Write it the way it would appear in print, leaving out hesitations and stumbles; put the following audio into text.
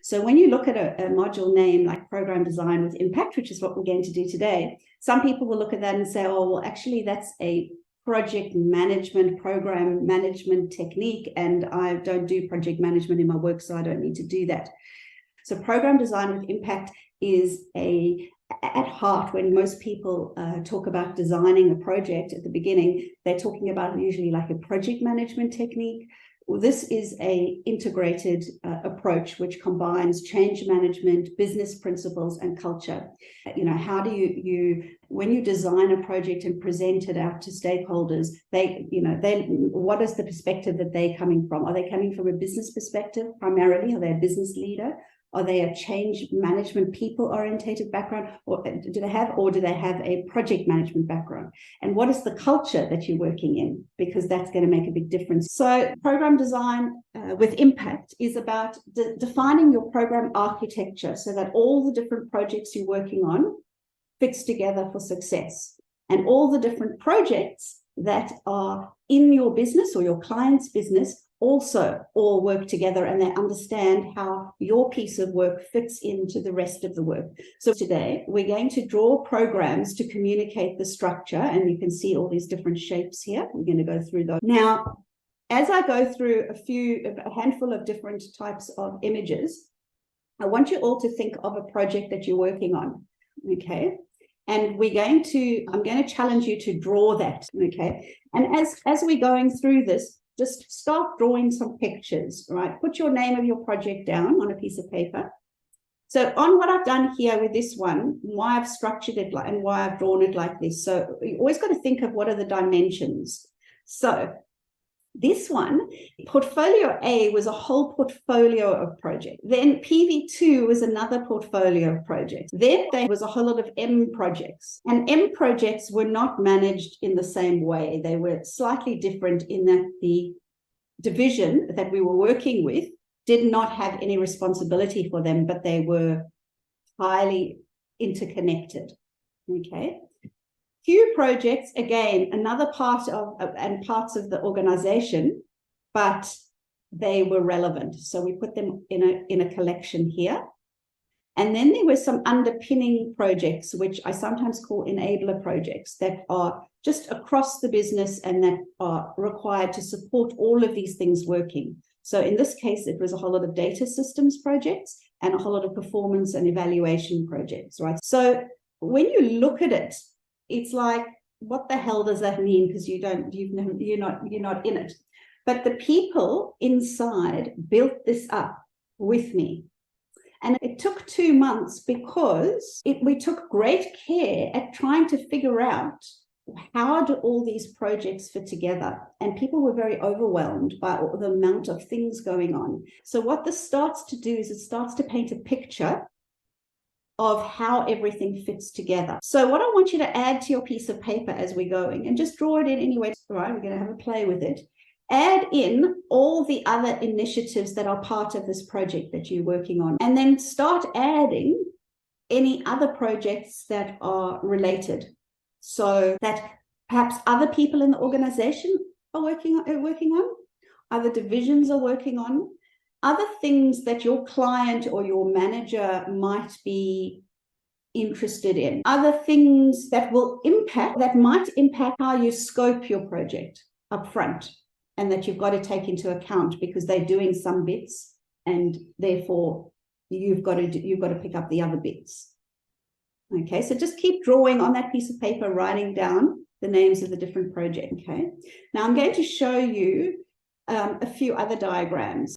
So when you look at a module name like Program Design with Impact, which is what we're going to do today, some people will look at that and say, oh, well, actually, that's a project management, program management technique, and I don't do project management in my work, so I don't need to do that. So Program Design with Impact is at heart, when most people talk about designing a project at the beginning, they're talking about usually like a project management technique. Well, this is a integrated approach which combines change management, business principles, and culture. You know, how do you when you design a project and present it out to stakeholders, what is the perspective that they're coming from? Are they coming from a business perspective primarily? Are they a business leader? Are they a change management, people-orientated background, or do they have a project management background? And what is the culture that you're working in? Because that's going to make a big difference. So program design with impact is about defining your program architecture so that all the different projects you're working on fits together for success. And all the different projects that are in your business or your client's business also all work together, and they understand how your piece of work fits into the rest of the work. So today we're going to draw programs to communicate the structure, and you can see all these different shapes here. We're going to go through those. Now, as I go through a handful of different types of images, I want you all to think of a project that you're working on, okay? And I'm going to challenge you to draw that, okay? And as we're going through this, just start drawing some pictures, right? Put your name of your project down on a piece of paper. So on what I've done here with this one, why I've structured it and why I've drawn it like this. So you always got to think of what are the dimensions. So this one, portfolio A was a whole portfolio of projects. Then PV2 was another portfolio of projects. Then there was a whole lot of M projects. And M projects were not managed in the same way. They were slightly different in that the division that we were working with did not have any responsibility for them, but they were highly interconnected. Okay. Few projects, again, another part of and parts of the organization, but they were relevant. So we put them in a collection here. And then there were some underpinning projects, which I sometimes call enabler projects, that are just across the business and that are required to support all of these things working. So in this case, it was a whole lot of data systems projects and a whole lot of performance and evaluation projects, right? So when you look at it, it's like, what the hell does that mean? Because you're not in it. But the people inside built this up with me. And it took 2 months because we took great care at trying to figure out how do all these projects fit together. And people were very overwhelmed by the amount of things going on. So what this starts to do is it starts to paint a picture of how everything fits together. So what I want you to add to your piece of paper as we're going, and just draw it in anyway, right? We're going to have a play with it. Add in all the other initiatives that are part of this project that you're working on, and then start adding any other projects that are related, so that perhaps other people in the organization are working on, other divisions are working on, other things that your client or your manager might be interested in, other things that might impact how you scope your project up front, and that you've got to take into account because they're doing some bits and therefore you've got to pick up the other bits. Okay, so just keep drawing on that piece of paper, writing down the names of the different projects. Okay, now I'm going to show you a few other diagrams.